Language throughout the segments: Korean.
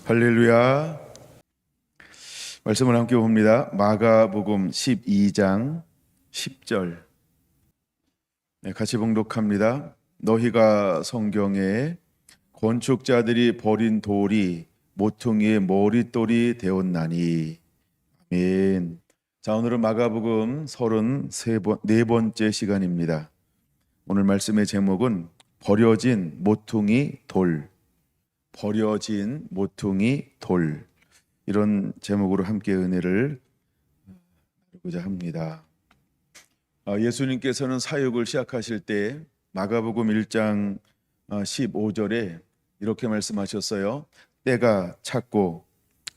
할렐루야. 말씀을 함께 봅니다. 마가복음 12장 10절. 같이 봉독합니다. 너희가 성경에 건축자들이 버린 돌이 모퉁이의 머릿돌이 되었나니. 아멘. 자, 오늘은 마가복음 34번째 시간입니다. 오늘 말씀의 제목은 버려진 모퉁이 돌. 버려진 모퉁이 돌, 이런 제목으로 함께 은혜를 나누고자 합니다. 예수님께서는 사역을 시작하실 때 마가복음 1장 15절에 이렇게 말씀하셨어요. 때가 찼고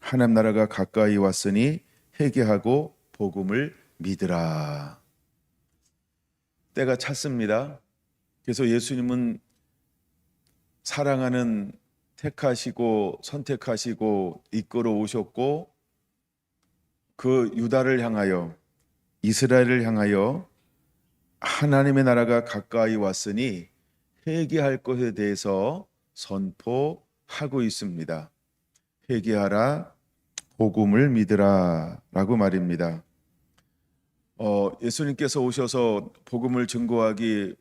하나님 나라가 가까이 왔으니 회개하고 복음을 믿으라. 때가 찼습니다. 그래서 예수님은 사랑하는 택하시고 선택하시고 이끌어 오셨고, 그 유다를 향하여, 이스라엘을 향하여 하나님의 나라가 가까이 왔으니 회개할 것에 대해서 선포하고 있습니다. 회개하라, 복음을 믿으라 라고 말입니다. 예수님께서 오셔서 복음을 증거하기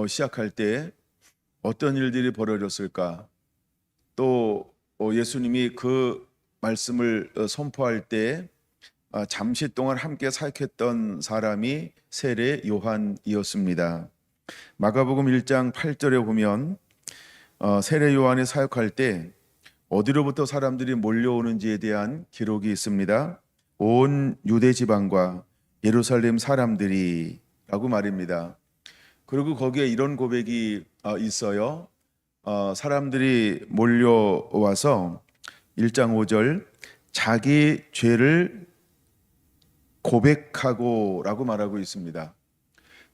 시작할 때 어떤 일들이 벌어졌을까? 또 예수님이 그 말씀을 선포할 때 잠시 동안 함께 사역했던 사람이 세례 요한이었습니다. 마가복음 1장 8절에 보면 세례 요한이 사역할 때 어디로부터 사람들이 몰려오는지에 대한 기록이 있습니다. 온 유대 지방과 예루살렘 사람들이 라고 말입니다. 그리고 거기에 이런 고백이 있어요. 사람들이 몰려와서 1장 5절 자기 죄를 고백하고 라고 말하고 있습니다.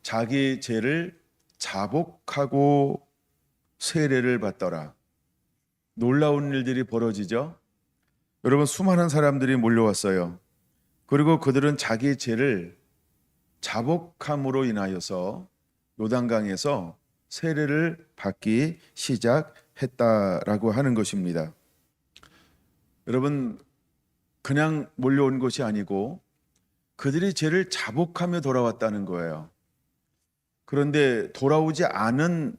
자기 죄를 자복하고 세례를 받더라. 놀라운 일들이 벌어지죠. 여러분, 수많은 사람들이 몰려왔어요. 그리고 그들은 자기 죄를 자복함으로 인하여서 요단강에서 세례를 받기 시작했다라고 하는 것입니다. 여러분, 그냥 몰려온 것이 아니고 그들이 죄를 자복하며 돌아왔다는 거예요. 그런데 돌아오지 않은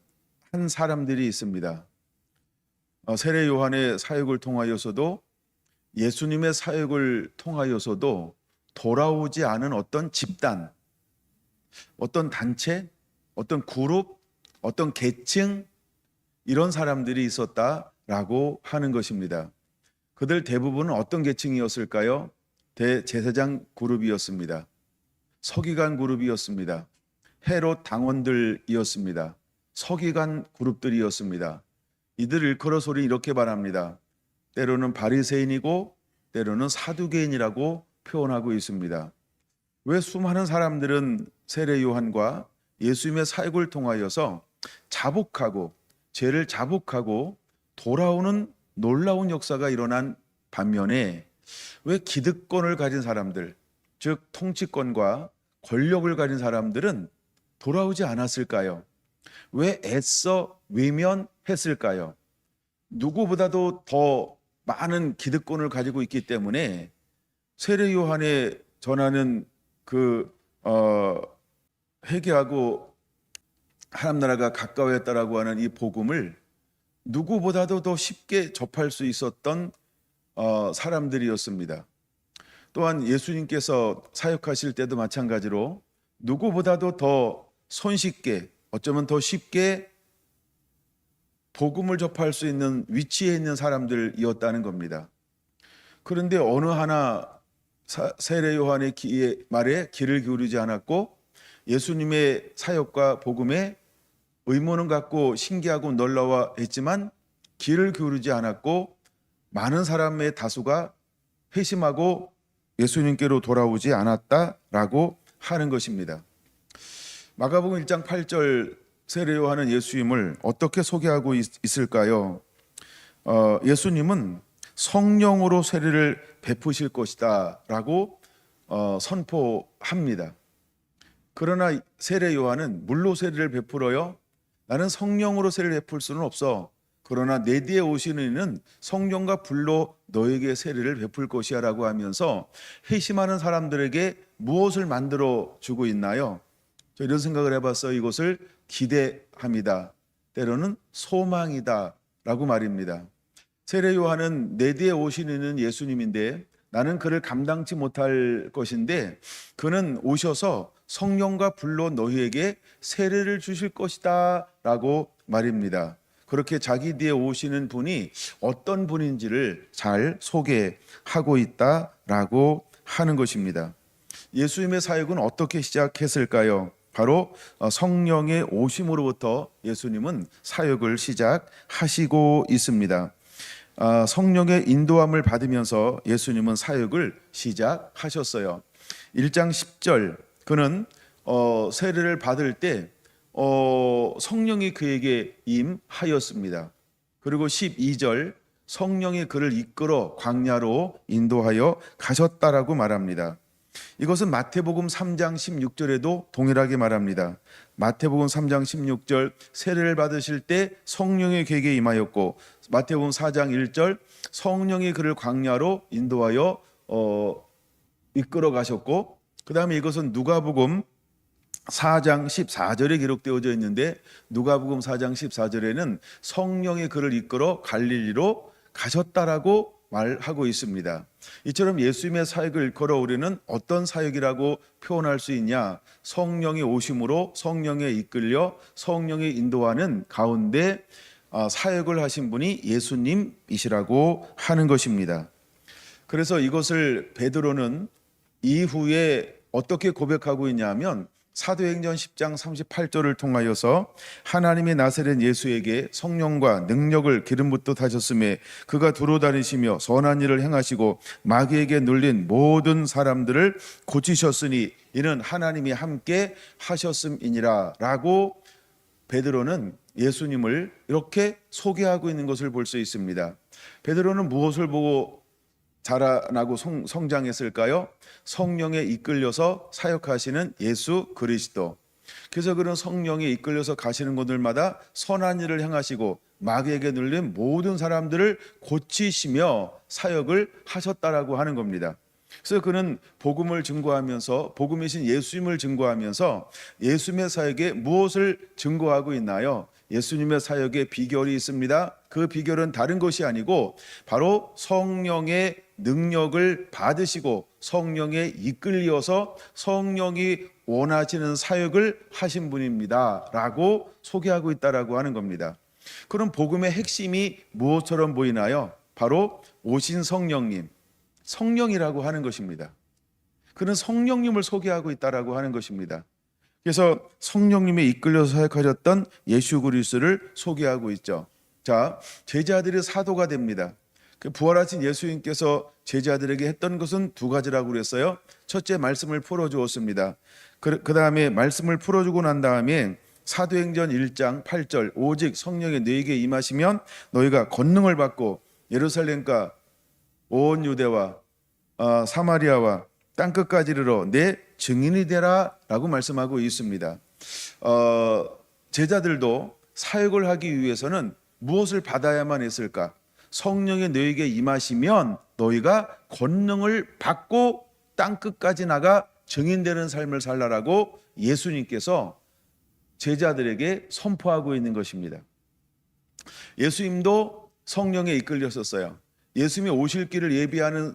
한 사람들이 있습니다. 세례 요한의 사역을 통하여서도, 예수님의 사역을 통하여서도 돌아오지 않은 어떤 집단, 어떤 단체, 어떤 그룹, 어떤 계층, 이런 사람들이 있었다라고 하는 것입니다. 그들 대부분은 어떤 계층이었을까요? 대제사장 그룹이었습니다. 서기관 그룹이었습니다. 헤롯 당원들이었습니다. 서기관 그룹들이었습니다. 이들 일컬어서는 이렇게 말합니다. 때로는 바리새인이고 때로는 사두개인이라고 표현하고 있습니다. 왜 수많은 사람들은 세례 요한과 예수님의 사역을 통하여서 자복하고, 죄를 자복하고 돌아오는 놀라운 역사가 일어난 반면에 왜 기득권을 가진 사람들, 즉 통치권과 권력을 가진 사람들은 돌아오지 않았을까요? 왜 애써 외면했을까요? 누구보다도 더 많은 기득권을 가지고 있기 때문에 세례 요한에 전하는 회개하고 하나님 나라가 가까워졌다라고 하는 이 복음을 누구보다도 더 쉽게 접할 수 있었던 사람들이었습니다. 또한 예수님께서 사역하실 때도 마찬가지로 누구보다도 더 손쉽게, 어쩌면 더 쉽게 복음을 접할 수 있는 위치에 있는 사람들이었다는 겁니다. 그런데 어느 하나 세례 요한의 말에 귀를 기울이지 않았고, 예수님의 사역과 복음에 의문은 갖고 신기하고 놀라워했지만 귀를 기울이지 않았고, 많은 사람의 다수가 회심하고 예수님께로 돌아오지 않았다라고 하는 것입니다. 마가복음 1장 8절 세례 요한은 예수님을 어떻게 소개하고 있을까요? 예수님은 성령으로 세례를 베푸실 것이다 라고 선포합니다. 그러나 세례 요한은 물로 세례를 베풀어요? 나는 성령으로 세례를 베풀 수는 없어. 그러나 내 뒤에 오시는 이는 성령과 불로 너에게 세례를 베풀 것이야 라고 하면서 회심하는 사람들에게 무엇을 만들어 주고 있나요? 저 이런 생각을 해봤어요. 이것을 기대합니다. 때로는 소망이다 라고 말입니다. 세례 요한은 내 뒤에 오시는 예수님인데 나는 그를 감당치 못할 것인데 그는 오셔서 성령과 불로 너희에게 세례를 주실 것이다 라고 말입니다. 그렇게 자기 뒤에 오시는 분이 어떤 분인지를 잘 소개하고 있다라고 하는 것입니다. 예수님의 사역은 어떻게 시작했을까요? 바로 성령의 오심으로부터 예수님은 사역을 시작하시고 있습니다. 성령의 인도함을 받으면서 예수님은 사역을 시작하셨어요. 1장 10절 그는 세례를 받을 때 성령이 그에게 임하였습니다. 그리고 12절 성령이 그를 이끌어 광야로 인도하여 가셨다라고 말합니다. 이것은 마태복음 3장 16절에도 동일하게 말합니다. 마태복음 3장 16절 세례를 받으실 때 성령이 그에게 임하였고 마태복음 4장 1절 성령이 그를 광야로 인도하여 이끌어 가셨고 그 다음에 이것은 누가복음 4장 14절에 기록되어져 있는데 누가복음 4장 14절에는 성령이 그를 이끌어 갈릴리로 가셨다라고 말하고 있습니다. 이처럼 예수님의 사역을 일컬어 우리는 어떤 사역이라고 표현할 수 있냐? 성령이 오심으로 성령에 이끌려 성령이 인도하는 가운데 사역을 하신 분이 예수님이시라고 하는 것입니다. 그래서 이것을 베드로는 이후에 어떻게 고백하고 있냐면 사도행전 10장 38절을 통하여서 하나님이 나사렛 예수에게 성령과 능력을 기름 붓듯 하셨음에 그가 두루 다니시며 선한 일을 행하시고 마귀에게 눌린 모든 사람들을 고치셨으니 이는 하나님이 함께 하셨음이니라 라고 베드로는 예수님을 이렇게 소개하고 있는 것을 볼 수 있습니다. 베드로는 무엇을 보고 자라나고 성장했을까요? 성령에 이끌려서 사역하시는 예수 그리스도. 그래서 그런 성령에 이끌려서 가시는 곳들마다 선한 일을 행하시고 마귀에게 눌린 모든 사람들을 고치시며 사역을 하셨다라고 하는 겁니다. 그래서 그는 복음을 증거하면서 복음이신 예수님을 증거하면서 예수님의 사역에 무엇을 증거하고 있나요? 예수님의 사역에 비결이 있습니다. 그 비결은 다른 것이 아니고 바로 성령의 능력을 받으시고 성령에 이끌려서 성령이 원하시는 사역을 하신 분입니다 라고 소개하고 있다라고 하는 겁니다. 그럼 복음의 핵심이 무엇처럼 보이나요? 바로 오신 성령님, 성령이라고 하는 것입니다. 그는 성령님을 소개하고 있다라고 하는 것입니다. 그래서 성령님에 이끌려서 사역하셨던 예수 그리스도를 소개하고 있죠. 자, 제자들이 사도가 됩니다. 그 부활하신 예수님께서 제자들에게 했던 것은 두 가지라고 그랬어요. 첫째, 말씀을 풀어주었습니다. 그 다음에 말씀을 풀어주고 난 다음에 사도행전 1장 8절 오직 성령이 너희에게 임하시면 너희가 권능을 받고 예루살렘과 온 유대와 사마리아와 땅끝까지 이르러 내 증인이 되라 라고 말씀하고 있습니다. 제자들도 사역을 하기 위해서는 무엇을 받아야만 했을까? 성령이 너희에게 임하시면 너희가 권능을 받고 땅끝까지 나가 증인되는 삶을 살라라고 예수님께서 제자들에게 선포하고 있는 것입니다. 예수님도 성령에 이끌렸었어요. 예수님이 오실 길을 예비하는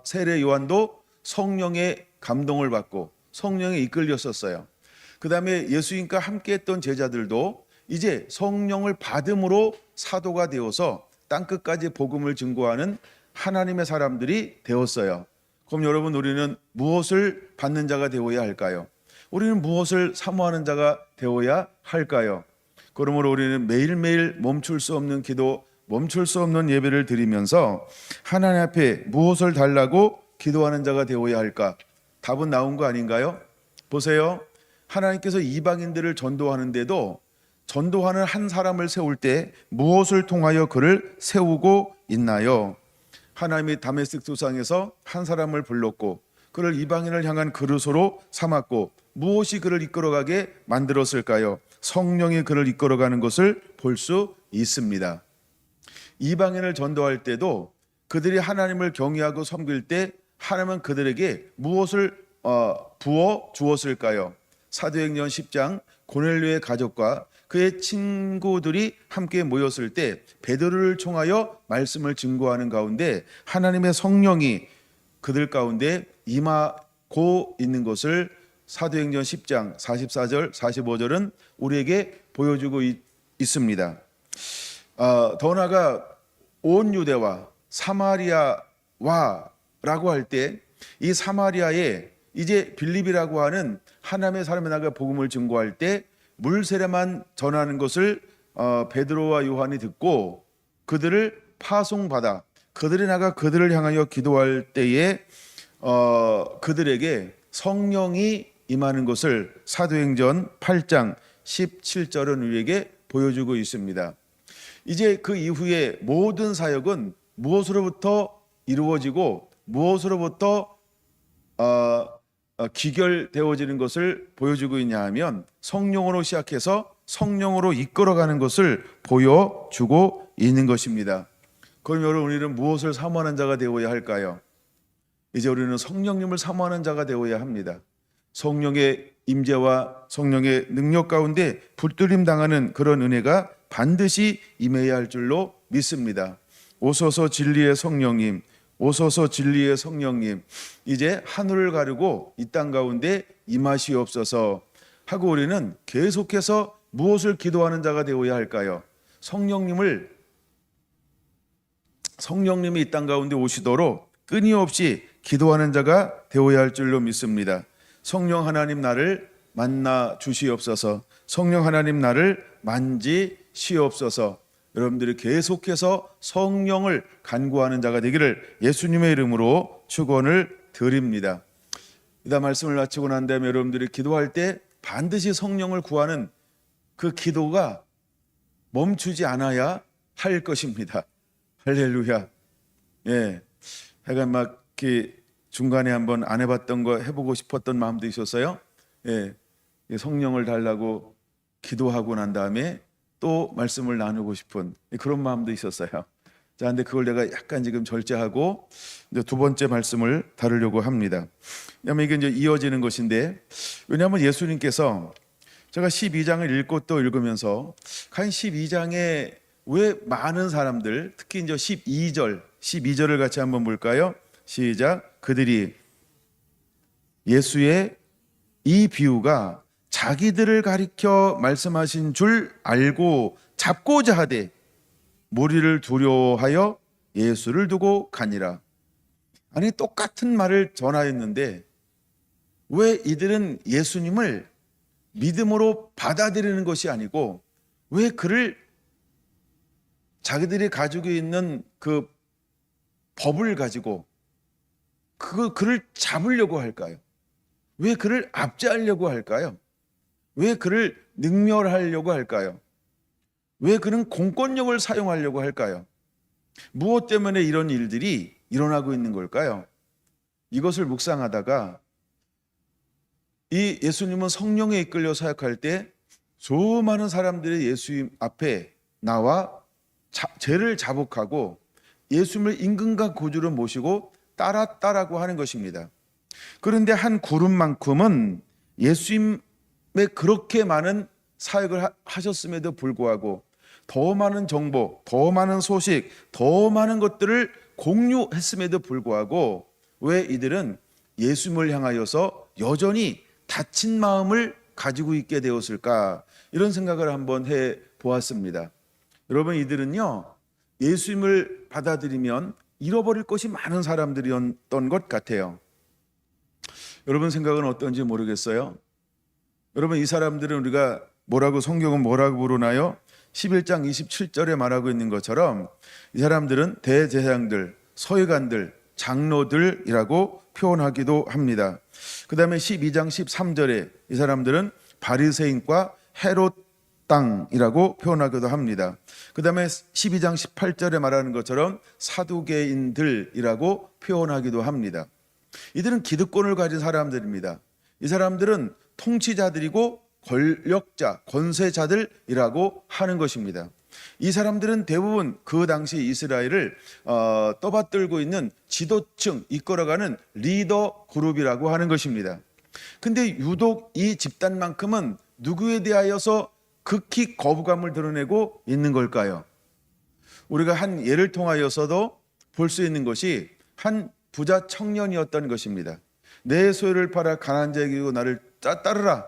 세례 요한도 성령의 감동을 받고 성령에 이끌렸었어요. 그 다음에 예수님과 함께했던 제자들도 이제 성령을 받음으로 사도가 되어서 땅끝까지 복음을 증거하는 하나님의 사람들이 되었어요. 그럼 여러분, 우리는 무엇을 받는 자가 되어야 할까요? 우리는 무엇을 사모하는 자가 되어야 할까요? 그러므로 우리는 매일매일 멈출 수 없는 기도, 멈출 수 없는 예배를 드리면서 하나님 앞에 무엇을 달라고 기도하는 자가 되어야 할까? 답은 나온 거 아닌가요? 보세요. 하나님께서 이방인들을 전도하는데도 전도하는 한 사람을 세울 때 무엇을 통하여 그를 세우고 있나요? 하나님이 다메섹 도상에서 한 사람을 불렀고 그를 이방인을 향한 그릇으로 삼았고 무엇이 그를 이끌어가게 만들었을까요? 성령이 그를 이끌어가는 것을 볼 수 있습니다. 이방인을 전도할 때도 그들이 하나님을 경외하고 섬길 때 하나님은 그들에게 무엇을 부어 주었을까요? 사도행전 10장 고넬료의 가족과 그의 친구들이 함께 모였을 때 베드로를 총하여 말씀을 증거하는 가운데 하나님의 성령이 그들 가운데 임하고 있는 것을 사도행전 10장 44절 45절은 우리에게 보여주고 있습니다. 더 나아가 온 유대와 사마리아와라고 할 때 이 사마리아에 이제 빌립이라고 하는 하나님의 사람에 나가 복음을 증거할 때 물세례만 전하는 것을 베드로와 요한이 듣고 그들을 파송받아 그들이 나가 그들을 향하여 기도할 때에 그들에게 성령이 임하는 것을 사도행전 8장 17절은 우리에게 보여주고 있습니다. 이제 그 이후에 모든 사역은 무엇으로부터 이루어지고 무엇으로부터 기결되어지는 것을 보여주고 있냐 하면 성령으로 시작해서 성령으로 이끌어가는 것을 보여주고 있는 것입니다. 그럼 여러분 우리는 무엇을 사모하는 자가 되어야 할까요? 이제 우리는 성령님을 사모하는 자가 되어야 합니다. 성령의 임재와 성령의 능력 가운데 붙들림 당하는 그런 은혜가 반드시 임해야 할 줄로 믿습니다. 오소서 진리의 성령님, 오소서 진리의 성령님, 이제 하늘을 가르고 이 땅 가운데 임하시옵소서 하고 우리는 계속해서 무엇을 기도하는 자가 되어야 할까요? 성령님이 이 땅 가운데 오시도록 끊임없이 기도하는 자가 되어야 할 줄로 믿습니다. 성령 하나님 나를 만나 주시옵소서. 성령 하나님 나를 만지시옵소서. 여러분들이 계속해서 성령을 간구하는 자가 되기를 예수님의 이름으로 축원을 드립니다. 이다 말씀을 마치고 난 다음에 여러분들이 기도할 때 반드시 성령을 구하는 그 기도가 멈추지 않아야 할 것입니다. 할렐루야. 예, 제가 막 이렇게 중간에 한번 안 해봤던 거 해보고 싶었던 마음도 있었어요. 예, 성령을 달라고 기도하고 난 다음에 또 말씀을 나누고 싶은 그런 마음도 있었어요. 자, 근데 그걸 내가 약간 지금 절제하고 이제 두 번째 말씀을 다루려고 합니다. 왜냐하면 이게 이제 이어지는 것인데, 왜냐하면 예수님께서 제가 12장을 읽고 또 읽으면서 한 12장에 왜 많은 사람들, 특히 이제 12절을 같이 한번 볼까요? 시작. 그들이 예수의 이 비유가 자기들을 가리켜 말씀하신 줄 알고 잡고자 하되 무리를 두려워하여 예수를 두고 가니라. 아니, 똑같은 말을 전하였는데 왜 이들은 예수님을 믿음으로 받아들이는 것이 아니고 왜 그를 자기들이 가지고 있는 그 법을 가지고 그를 잡으려고 할까요? 왜 그를 압제하려고 할까요? 왜 그를 능멸하려고 할까요? 왜 그는 공권력을 사용하려고 할까요? 무엇 때문에 이런 일들이 일어나고 있는 걸까요? 이것을 묵상하다가 이 예수님은 성령에 이끌려 사역할 때 수많은 사람들이 예수님 앞에 나와 죄를 자복하고 예수님을 임금과 구주로 모시고 따랐다라고 하는 것입니다. 그런데 한 그룹만큼은 예수님의 그렇게 많은 사역을 하셨음에도 불구하고 더 많은 정보, 더 많은 소식, 더 많은 것들을 공유했음에도 불구하고 왜 이들은 예수님을 향하여서 여전히 닫힌 마음을 가지고 있게 되었을까? 이런 생각을 한번 해 보았습니다. 여러분, 이들은요, 예수님을 받아들이면 잃어버릴 것이 많은 사람들이었던 것 같아요. 여러분 생각은 어떤지 모르겠어요. 여러분, 이 사람들은 우리가 성경은 뭐라고 부르나요? 11장 27절에 말하고 있는 것처럼 이 사람들은 대제사장들, 서기관들, 장로들이라고 표현하기도 합니다. 그 다음에 12장 13절에 이 사람들은 바리새인과 헤롯 땅이라고 표현하기도 합니다. 그 다음에 12장 18절에 말하는 것처럼 사두개인들이라고 표현하기도 합니다. 이들은 기득권을 가진 사람들입니다. 이 사람들은 통치자들이고 권력자, 권세자들이라고 하는 것입니다. 이 사람들은 대부분 그 당시 이스라엘을 떠받들고 있는 지도층, 이끌어가는 리더 그룹이라고 하는 것입니다. 근데 유독 이 집단만큼은 누구에 대하여서 극히 거부감을 드러내고 있는 걸까요? 우리가 한 예를 통하여서도 볼 수 있는 것이 한 부자 청년이었던 것입니다. 내 소유를 팔아 가난한 자에게 주고 나를 따르라.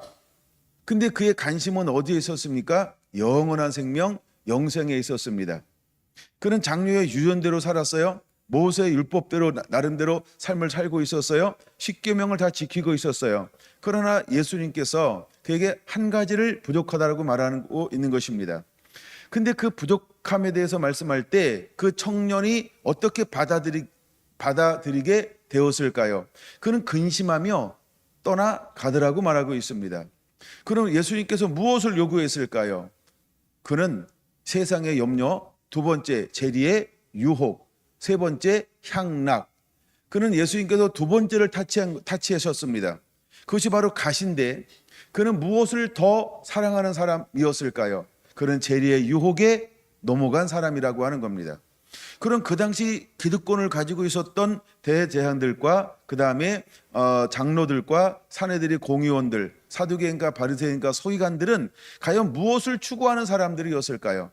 근데 그의 관심은 어디에 있었습니까? 영원한 생명, 영생에 있었습니다. 그는 장로의 유전대로 살았어요. 모세의 율법대로 나름대로 삶을 살고 있었어요. 십계명을 다 지키고 있었어요. 그러나 예수님께서 그에게 한 가지를 부족하다고 말하고 있는 것입니다. 근데 그 부족함에 대해서 말씀할 때 그 청년이 어떻게 받아들이게 되었을까요? 그는 근심하며 떠나가더라고 말하고 있습니다. 그럼 예수님께서 무엇을 요구했을까요? 그는 세상의 염려, 두 번째 재리의 유혹, 세 번째 향락. 그는 예수님께서 두 번째를 타치하셨습니다. 그것이 바로 가신데 그는 무엇을 더 사랑하는 사람이었을까요? 그는 재리의 유혹에 넘어간 사람이라고 하는 겁니다. 그럼 그 당시 기득권을 가지고 있었던 대제사장들과 그 다음에 장로들과 사내들의 공의원들, 사두개인과 바리새인과 서기관들은 과연 무엇을 추구하는 사람들이었을까요?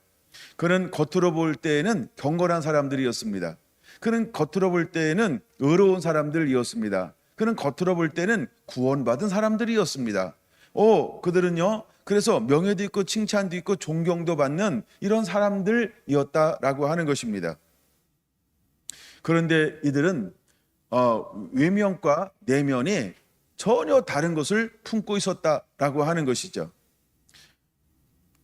그는 겉으로 볼 때에는 경건한 사람들이었습니다. 그는 겉으로 볼 때에는 의로운 사람들이었습니다. 그는 겉으로 볼 때는 구원받은 사람들이었습니다. 그들은요, 그래서 명예도 있고 칭찬도 있고 존경도 받는 이런 사람들이었다라고 하는 것입니다. 그런데 이들은 외면과 내면이 전혀 다른 것을 품고 있었다라고 하는 것이죠.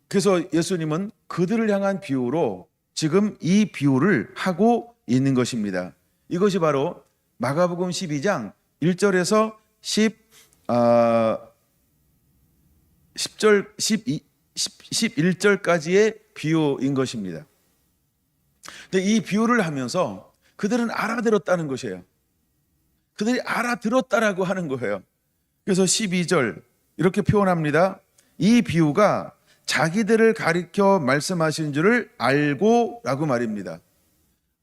그래서 예수님은 그들을 향한 비유로 지금 이 비유를 하고 있는 것입니다. 이것이 바로 마가복음 12장 1절에서 11절까지의 비유인 것입니다. 근데 이 비유를 하면서 그들은 알아들었다는 것이에요. 그들이 알아들었다라고 하는 거예요. 그래서 12절 이렇게 표현합니다. 이 비유가 자기들을 가리켜 말씀하신 줄을 알고 라고 말입니다.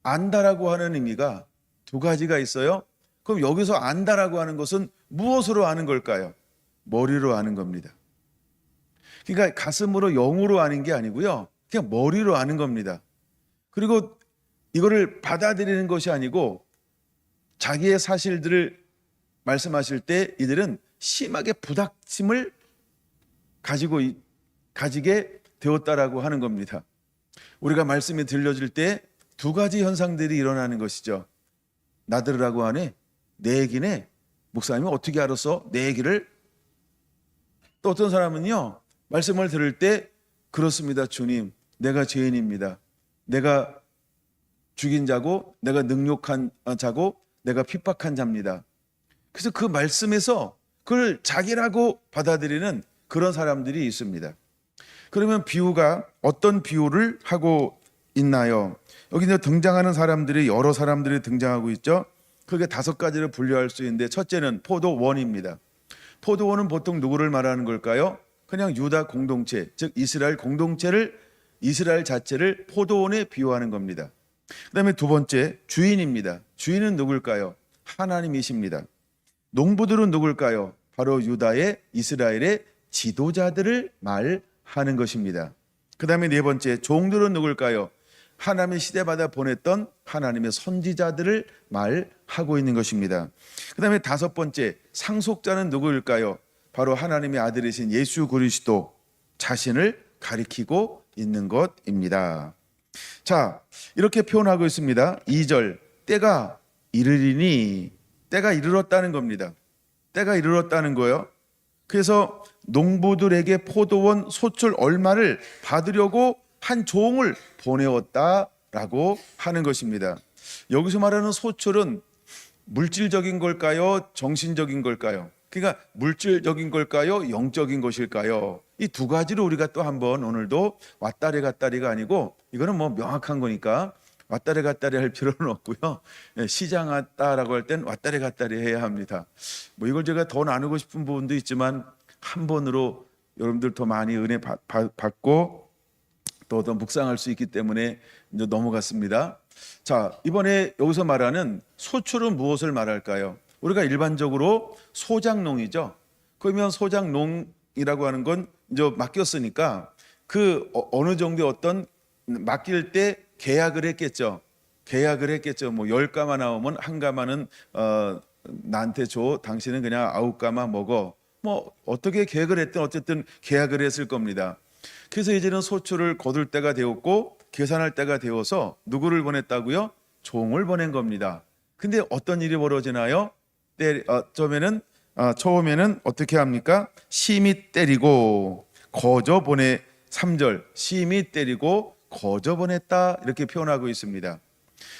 안다라고 하는 의미가 두 가지가 있어요. 그럼 여기서 안다라고 하는 것은 무엇으로 아는 걸까요? 머리로 아는 겁니다. 그러니까 가슴으로 영으로 아는 게 아니고요. 그냥 머리로 아는 겁니다. 그리고 이거를 받아들이는 것이 아니고 자기의 사실들을 말씀하실 때 이들은 심하게 부닥침을 가지게 되었다라고 하는 겁니다. 우리가 말씀이 들려질 때 두 가지 현상들이 일어나는 것이죠. 나들으라고 하네. 내 얘기네. 목사님이 어떻게 알았어? 내 얘기를? 또 어떤 사람은요. 말씀을 들을 때 그렇습니다. 주님. 내가 죄인입니다. 내가 죽인 자고 내가 능욕한 자고 내가 핍박한 자입니다. 그래서 그 말씀에서 그걸 자기라고 받아들이는 그런 사람들이 있습니다. 그러면 비유가 어떤 비유를 하고 있나요? 여기 이제 등장하는 사람들이 여러 사람들이 등장하고 있죠. 그게 5가지를 분류할 수 있는데 첫째는 포도원입니다. 포도원은 보통 누구를 말하는 걸까요? 그냥 유다 공동체, 즉 이스라엘 공동체를 이스라엘 자체를 포도원에 비유하는 겁니다. 그다음에 두 번째 주인입니다. 주인은 누굴까요? 하나님이십니다. 농부들은 누굴까요? 바로 유다의 이스라엘의 지도자들을 말하는 것입니다. 그다음에 네 번째 종들은 누굴까요? 하나님의 시대마다 보냈던 하나님의 선지자들을 말하고 있는 것입니다. 그다음에 5번째 상속자는 누구일까요? 바로 하나님의 아들이신 예수 그리스도 자신을 가리키고 있는 것입니다. 자, 이렇게 표현하고 있습니다. 2절 때가 이르리니, 때가 이르렀다는 겁니다. 때가 이르렀다는 거예요. 그래서 농부들에게 포도원 소출 얼마를 받으려고 한 종을 보내었다라고 하는 것입니다. 여기서 말하는 소출은 물질적인 걸까요? 정신적인 걸까요? 그러니까 물질적인 걸까요? 영적인 것일까요? 이 두 가지를 우리가 또 한번 오늘도 왔다리 갔다리가 아니고 이거는 뭐 명확한 거니까 왔다리 갔다리 할 필요는 없고요. 시장 왔다라고 할 땐 왔다리 갔다리 해야 합니다. 뭐 이걸 제가 더 나누고 싶은 부분도 있지만 한 번으로 여러분들 더 많이 은혜 받고 또 더 묵상할 수 있기 때문에 이제 넘어갔습니다. 자, 이번에 여기서 말하는 소출은 무엇을 말할까요? 우리가 일반적으로 소작농이죠. 그러면 소작농이라고 하는 건 이제 맡겼으니까 그 어느 정도의 어떤 맡길 때 계약을 했겠죠. 계약을 했겠죠. 뭐 10가마 나오면 한 가마는 나한테 줘. 당신은 그냥 9가마 먹어. 뭐 어떻게 계획을 했든 어쨌든 계약을 했을 겁니다. 그래서 이제는 소출을 거둘 때가 되었고 계산할 때가 되어서 누구를 보냈다고요? 종을 보낸 겁니다. 근데 어떤 일이 벌어지나요? 처음에는 어떻게 합니까? 심히 때리고 거저 보내. 3절 심히 때리고 거저 보냈다 이렇게 표현하고 있습니다.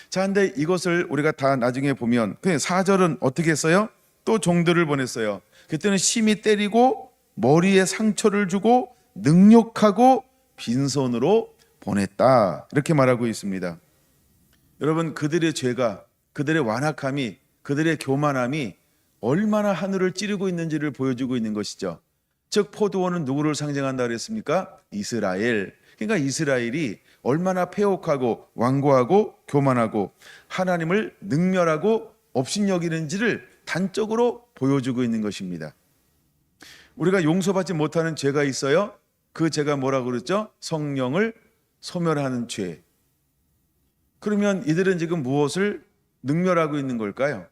자, 근데 이것을 우리가 다 나중에 보면 4절은 어떻게 했어요? 또 종들을 보냈어요. 그때는 심히 때리고 머리에 상처를 주고 능욕하고 빈손으로 보냈다 이렇게 말하고 있습니다. 여러분, 그들의 죄가, 그들의 완악함이, 그들의 교만함이 얼마나 하늘을 찌르고 있는지를 보여주고 있는 것이죠. 즉 포도원은 누구를 상징한다 그랬습니까? 이스라엘. 그러니까 이스라엘이 얼마나 패옥하고 완고하고 교만하고 하나님을 능멸하고 업신여기는지를 단적으로 보여주고 있는 것입니다. 우리가 용서받지 못하는 죄가 있어요. 그 죄가 뭐라고 그랬죠? 성령을 소멸하는 죄. 그러면 이들은 지금 무엇을 능멸하고 있는 걸까요?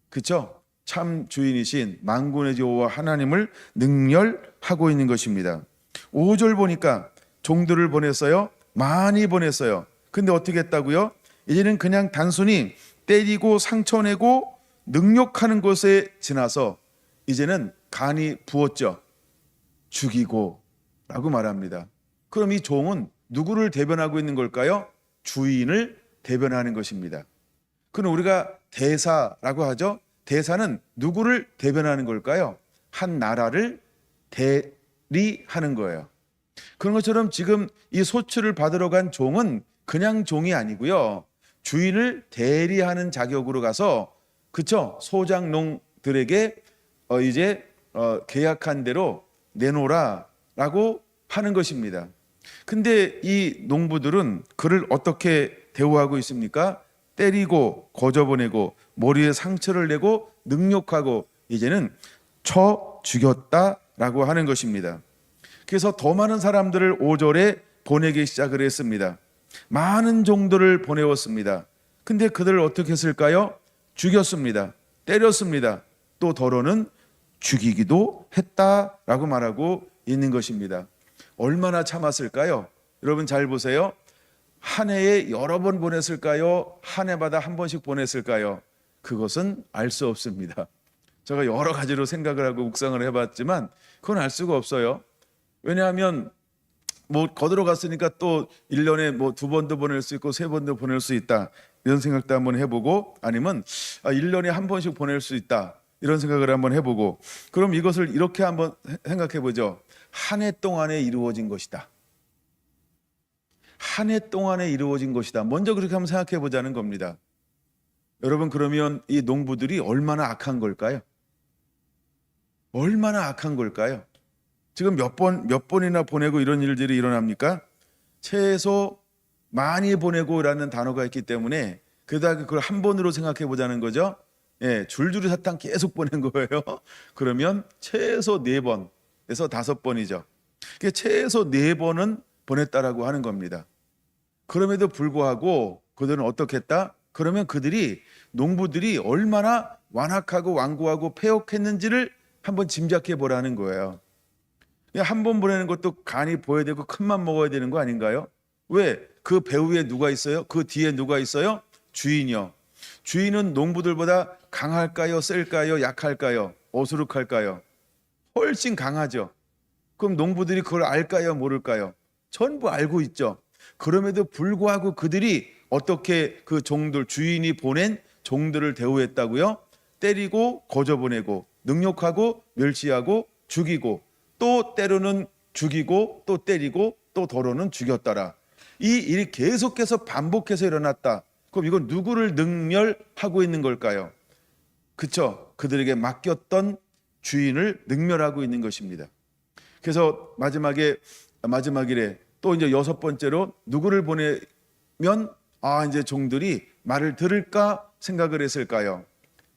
그렇죠? 참 주인이신 만군의 여호와 하나님을 능멸하고 있는 것입니다. 5절 보니까 종들을 보냈어요. 많이 보냈어요. 근데 어떻게 했다고요? 이제는 그냥 단순히 때리고 상처내고 능욕하는 것에 지나서 이제는 간이 부었죠. 죽이고 라고 말합니다. 그럼 이 종은 누구를 대변하고 있는 걸까요? 주인을 대변하는 것입니다. 그럼 우리가 대사라고 하죠. 대사는 누구를 대변하는 걸까요? 한 나라를 대리하는 거예요. 그런 것처럼 지금 이 소출을 받으러 간 종은 그냥 종이 아니고요. 주인을 대리하는 자격으로 가서 그쵸? 소작농들에게 이제 계약한 대로 내놓으라라고 하는 것입니다. 근데 이 농부들은 그를 어떻게 대우하고 있습니까? 때리고 거저 보내고 머리에 상처를 내고 능욕하고 이제는 쳐 죽였다라고 하는 것입니다. 그래서 더 많은 사람들을 5절에 보내기 시작을 했습니다. 많은 종들을 보내었습니다. 근데 그들을 어떻게 했을까요? 죽였습니다. 때렸습니다. 또 더러는 죽이기도 했다라고 말하고 있는 것입니다. 얼마나 참았을까요? 여러분 잘 보세요. 한 해에 여러 번 보냈을까요? 한 해마다 한 번씩 보냈을까요? 그것은 알 수 없습니다. 제가 여러 가지로 생각을 하고 묵상을 해봤지만 그건 알 수가 없어요. 왜냐하면 뭐 거들어 갔으니까 또 1년에 뭐 2번도 보낼 수 있고 3번도 보낼 수 있다 이런 생각도 한번 해보고 아니면 1년에 한 번씩 보낼 수 있다 이런 생각을 한번 해보고 그럼 이것을 이렇게 한번 생각해 보죠. 한 해 동안에 이루어진 것이다. 한 해 동안에 이루어진 것이다. 먼저 그렇게 한번 생각해 보자는 겁니다. 여러분 그러면 이 농부들이 얼마나 악한 걸까요? 얼마나 악한 걸까요? 지금 몇 번이나 보내고 이런 일들이 일어납니까? 최소 많이 보내고라는 단어가 있기 때문에 그다음에 그걸 한 번으로 생각해 보자는 거죠. 예, 줄줄이 사탕 계속 보낸 거예요. 그러면 최소 4번에서 5번이죠. 최소 4번은 보냈다라고 하는 겁니다. 그럼에도 불구하고 그들은 어떻게 했다? 그러면 그들이 농부들이 얼마나 완악하고 완고하고 패역했는지를 한번 짐작해 보라는 거예요. 한 번 보내는 것도 간이 보여야 되고 큰맘 먹어야 되는 거 아닌가요? 왜? 그 배후에 누가 있어요? 그 뒤에 누가 있어요? 주인이요. 주인은 농부들보다 강할까요? 셀까요? 약할까요? 어수룩할까요? 훨씬 강하죠. 그럼 농부들이 그걸 알까요? 모를까요? 전부 알고 있죠. 그럼에도 불구하고 그들이 어떻게 그 종들, 주인이 보낸 종들을 대우했다고요? 때리고 거저 보내고 능욕하고 멸시하고 죽이고 또 때로는 죽이고 또 때리고 또 더러는 죽였더라. 이 일이 계속해서 반복해서 일어났다. 그럼 이건 누구를 능멸하고 있는 걸까요? 그쵸? 그들에게 맡겼던 주인을 능멸하고 있는 것입니다. 그래서 마지막일에 또 이제 여섯 번째로 누구를 보내면 이제 종들이 말을 들을까 생각을 했을까요?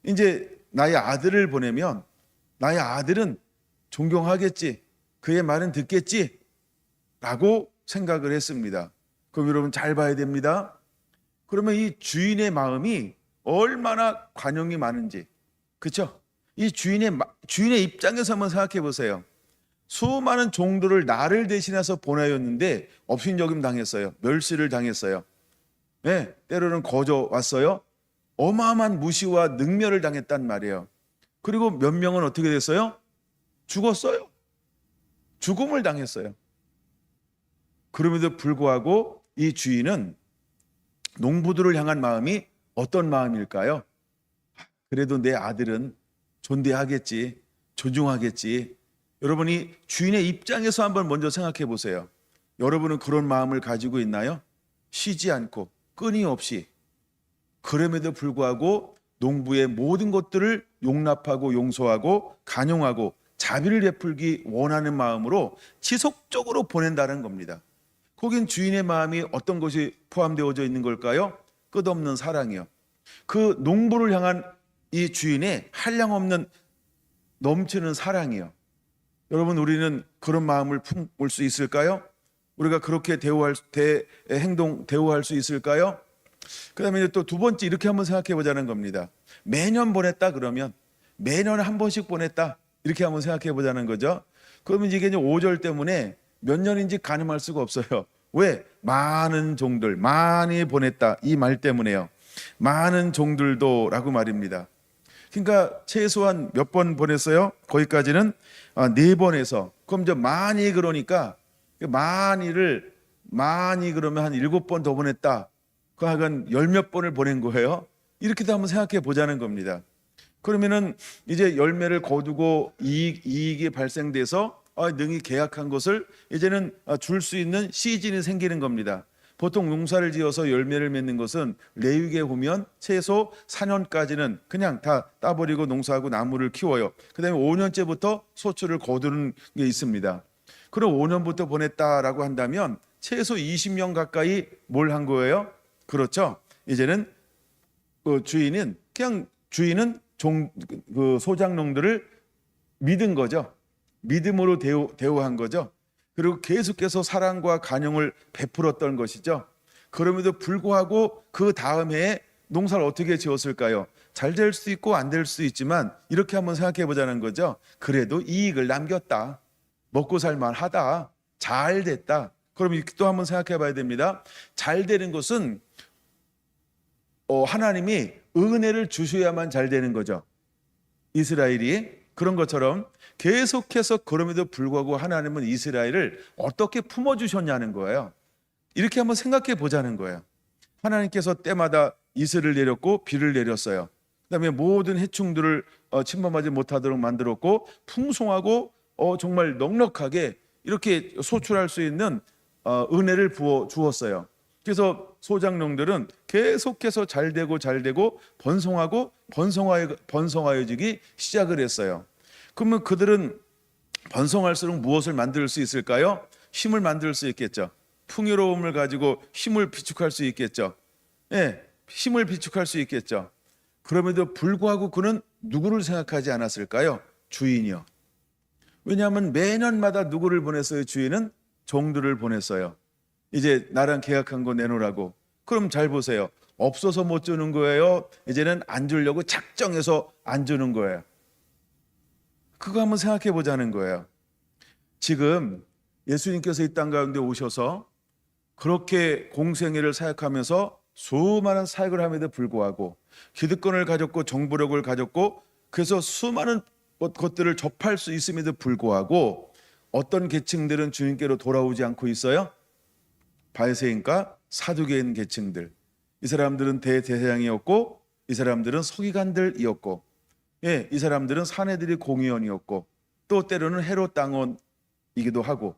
이제 나의 아들을 보내면 나의 아들은 존경하겠지, 그의 말은 듣겠지 라고 생각을 했습니다. 그럼 여러분 잘 봐야 됩니다. 그러면 이 주인의 마음이 얼마나 관용이 많은지, 그렇죠? 이 주인의 입장에서 한번 생각해 보세요. 수많은 종들을 나를 대신해서 보내었는데 업신여김 당했어요. 멸시를 당했어요. 네, 때로는 거저 왔어요. 어마어마한 무시와 능멸을 당했단 말이에요. 그리고 몇 명은 어떻게 됐어요? 죽었어요. 죽음을 당했어요. 그럼에도 불구하고 이 주인은 농부들을 향한 마음이 어떤 마음일까요? 그래도 내 아들은 존대하겠지, 존중하겠지. 여러분이 주인의 입장에서 한번 먼저 생각해 보세요. 여러분은 그런 마음을 가지고 있나요? 쉬지 않고 끊임없이. 그럼에도 불구하고 농부의 모든 것들을 용납하고 용서하고 간용하고 자비를 베풀기 원하는 마음으로 지속적으로 보낸다는 겁니다. 거긴 주인의 마음이 어떤 것이 포함되어져 있는 걸까요? 끝없는 사랑이요. 그 농부를 향한 이 주인의 한량없는 넘치는 사랑이요. 여러분, 우리는 그런 마음을 품을 수 있을까요? 우리가 그렇게 대우할 수 있을까요? 그 다음에 또 두 번째, 이렇게 한번 생각해 보자는 겁니다. 매년 보냈다 그러면, 매년에 한 번씩 보냈다, 이렇게 한번 생각해 보자는 거죠. 그러면 이게 이제 5절 때문에 몇 년인지 가늠할 수가 없어요. 왜? 많은 종들, 많이 보냈다, 이 말 때문에요. 많은 종들도 라고 말입니다. 그러니까 최소한 몇 번 보냈어요? 거기까지는 4번 해서. 그럼 이제 많이, 그러니까 많이 그러면 한 7번 더 보냈다. 그 하여간 10몇 번을 보낸 거예요. 이렇게도 한번 생각해 보자는 겁니다. 그러면은 이제 열매를 거두고 이익이 발생돼서 능히 계약한 것을 이제는 줄 수 있는 시즌이 생기는 겁니다. 보통 농사를 지어서 열매를 맺는 것은 레위기에 보면 최소 4년까지는 그냥 다 따버리고 농사하고 나무를 키워요. 그다음에 5년째부터 소출을 거두는 게 있습니다. 그럼 5년부터 보냈다라고 한다면 최소 20년 가까이 뭘 한 거예요? 그렇죠. 이제는 주인은 소작농들을 믿은 거죠. 믿음으로 대우한 거죠. 그리고 계속해서 사랑과 간용을 베풀었던 것이죠. 그럼에도 불구하고 그 다음 해에 농사를 어떻게 지었을까요? 잘 될 수도 있고 안 될 수도 있지만 이렇게 한번 생각해 보자는 거죠. 그래도 이익을 남겼다. 먹고 살만하다. 잘 됐다. 그럼 이렇게 또 한번 생각해 봐야 됩니다. 잘 되는 것은 하나님이 은혜를 주셔야만 잘 되는 거죠. 이스라엘이 그런 것처럼 계속해서 그럼에도 불구하고 하나님은 이스라엘을 어떻게 품어주셨냐는 거예요. 이렇게 한번 생각해 보자는 거예요. 하나님께서 때마다 이슬을 내렸고 비를 내렸어요. 그다음에 모든 해충들을 침범하지 못하도록 만들었고 풍성하고 정말 넉넉하게 이렇게 소출할 수 있는 은혜를 부어 주었어요. 그래서 소작농들은 계속해서 잘 되고 번성하고 번성하여지기 시작을 했어요. 그러면 그들은 번성할수록 무엇을 만들 수 있을까요? 힘을 만들 수 있겠죠. 풍요로움을 가지고 힘을 비축할 수 있겠죠. 힘을 비축할 수 있겠죠. 그럼에도 불구하고 그는 누구를 생각하지 않았을까요? 주인이요. 왜냐하면 매년마다 누구를 보냈어요? 주인은 종들을 보냈어요. 이제 나랑 계약한 거 내놓으라고. 그럼 잘 보세요. 없어서 못 주는 거예요? 이제는 안 주려고 작정해서 안 주는 거예요. 그거 한번 생각해 보자는 거예요. 지금 예수님께서 이 땅 가운데 오셔서 그렇게 공생애를 사역하면서 수많은 사역을 함에도 불구하고 기득권을 가졌고 정보력을 가졌고 그래서 수많은 것들을 접할 수 있음에도 불구하고 어떤 계층들은 주님께로 돌아오지 않고 있어요? 바리새인과 사두개인 계층들. 이 사람들은 대제사장이었고 이 사람들은 서기관들이었고 이 사람들은 사내들이 공의원이었고 또 때로는 헤롯 당원이기도 하고,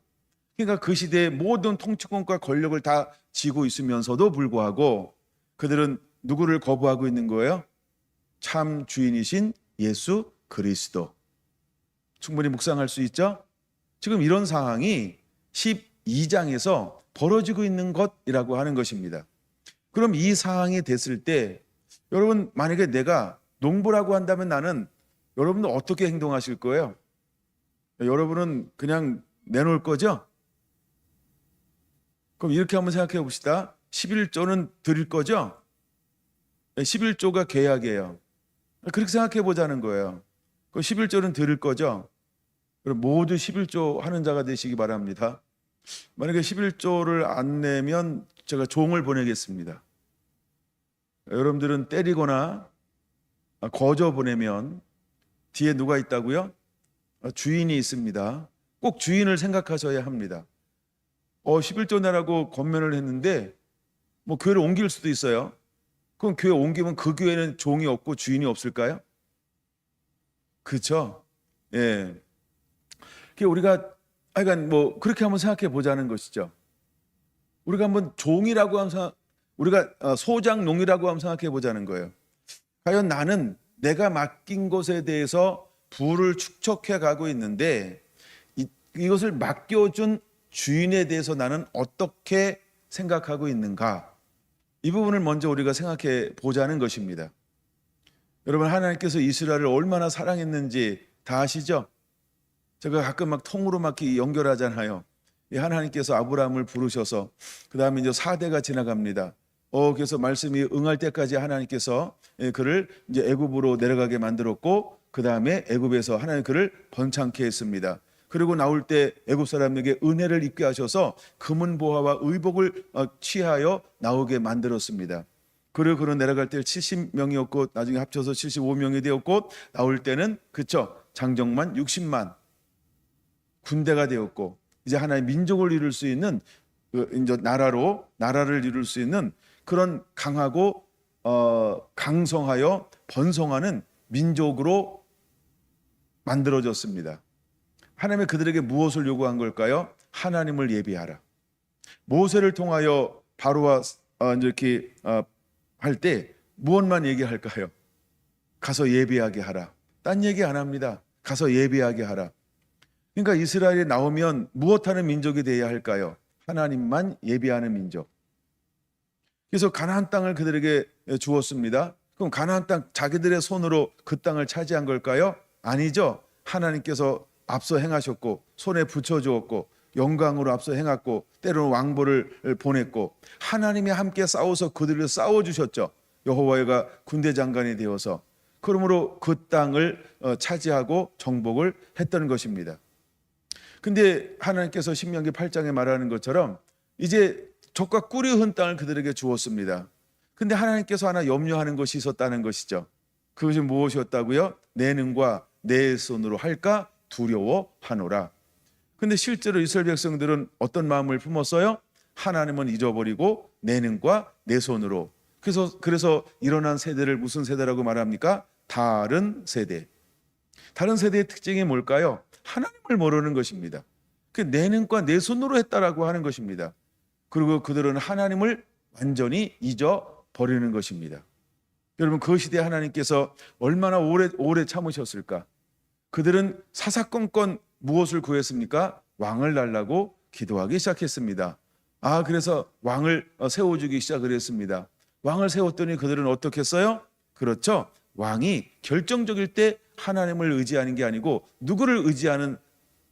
그러니까 그 시대의 모든 통치권과 권력을 다 쥐고 있으면서도 불구하고 그들은 누구를 거부하고 있는 거예요? 참 주인이신 예수 그리스도. 충분히 묵상할 수 있죠? 지금 이런 상황이 2장에서 벌어지고 있는 것이라고 하는 것입니다. 그럼 이 상황이 됐을 때 여러분, 만약에 내가 농부라고 한다면 나는 여러분들 어떻게 행동하실 거예요? 여러분은 그냥 내놓을 거죠? 그럼 이렇게 한번 생각해 봅시다. 11조는 드릴 거죠? 11조가 계약이에요. 그렇게 생각해 보자는 거예요. 그 11조는 드릴 거죠? 그럼 모두 11조 하는 자가 되시기 바랍니다. 만약에 11조를 안 내면 제가 종을 보내겠습니다. 여러분들은 때리거나 거저 보내면 뒤에 누가 있다고요? 주인이 있습니다. 꼭 주인을 생각하셔야 합니다. 11조 내라고 권면을 했는데 뭐 교회를 옮길 수도 있어요. 그럼 교회 옮기면 그 교회는 종이 없고 주인이 없을까요? 그렇죠? 예. 우리가 하여간 뭐 그렇게 한번 생각해 보자는 것이죠. 우리가 한번 종이라고 하면 우리가 소장농이라고 한번 생각해 보자는 거예요. 과연 나는 내가 맡긴 것에 대해서 부를 축적해 가고 있는데 이것을 맡겨준 주인에 대해서 나는 어떻게 생각하고 있는가? 이 부분을 먼저 우리가 생각해 보자는 것입니다. 여러분, 하나님께서 이스라엘을 얼마나 사랑했는지 다 아시죠? 제가 가끔 막 통으로 막 연결하잖아요. 하나님께서 아브라함을 부르셔서 그 다음에 이제 4대가 지나갑니다. 그래서 말씀이 응할 때까지 하나님께서 그를 이제 애굽으로 내려가게 만들었고 그 다음에 애굽에서 하나님 그를 번창케 했습니다. 그리고 나올 때 애굽 사람에게 은혜를 입게 하셔서 금은 보화와 의복을 취하여 나오게 만들었습니다. 그리고 그로 내려갈 때 70명이었고 나중에 합쳐서 75명이 되었고 나올 때는 그쵸 장정만 60만 군대가 되었고 이제 하나의 민족을 이룰 수 있는 이제 나라를 이룰 수 있는 그런 강하고 강성하여 번성하는 민족으로 만들어졌습니다. 하나님이 그들에게 무엇을 요구한 걸까요? 하나님을 예비하라. 모세를 통하여 바로와 이렇게 할 때 무엇만 얘기할까요? 가서 예비하게 하라. 딴 얘기 안 합니다. 가서 예비하게 하라. 그러니까 이스라엘이 나오면 무엇하는 민족이 되어야 할까요? 하나님만 예비하는 민족. 그래서 가나안 땅을 그들에게 주었습니다. 그럼 가나안 땅 자기들의 손으로 그 땅을 차지한 걸까요? 아니죠. 하나님께서 앞서 행하셨고 손에 붙여주었고 영광으로 앞서 행했고 때로는 왕보를 보냈고 하나님이 함께 싸워서 그들을 싸워주셨죠. 여호와가 군대 장관이 되어서 그러므로 그 땅을 차지하고 정복을 했던 것입니다. 근데 하나님께서 신명기 8장에 말하는 것처럼 이제 적과 꿀이 흐른 땅을 그들에게 주었습니다. 근데 하나님께서 하나 염려하는 것이 있었다는 것이죠. 그것이 무엇이었다고요? 내 능과 내 손으로 할까 두려워하노라. 근데 실제로 이스라엘 백성들은 어떤 마음을 품었어요? 하나님은 잊어버리고 내 능과 내 손으로. 그래서 일어난 세대를 무슨 세대라고 말합니까? 다른 세대. 다른 세대의 특징이 뭘까요? 하나님을 모르는 것입니다. 내 능과 내 손으로 했다라고 하는 것입니다. 그리고 그들은 하나님을 완전히 잊어버리는 것입니다. 여러분, 그 시대에 하나님께서 얼마나 오래 참으셨을까? 그들은 사사건건 무엇을 구했습니까? 왕을 달라고 기도하기 시작했습니다. 그래서 왕을 세워주기 시작을 했습니다. 왕을 세웠더니 그들은 어떻게 했어요? 그렇죠. 왕이 결정적일 때 하나님을 의지하는 게 아니고 누구를 의지하는